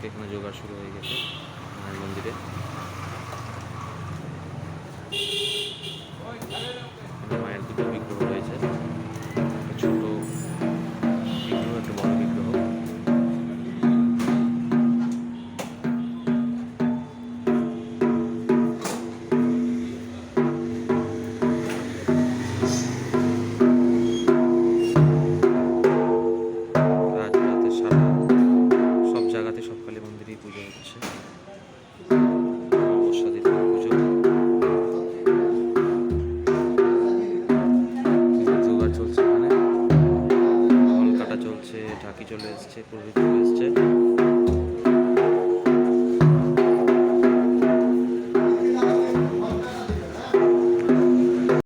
থেকে এখানে জোগাড় শুরু হয়ে গেছে মায়ের মন্দিরে। মায়ের দুটো বিগ্রহ রয়েছে, একটা ছোট বিগ্রহ, একটা বড় বিগ্রহ। রাতে সারা সব জায়গাতে সব কালী মন্দিরেই পুজো হচ্ছে, অমাবস্যা দিনের পুজো। জোগাড় চলছে, এখানে ফল কাটা চলছে, ঢাকি চলে এসছে, পুরোহিত চলে এসছে।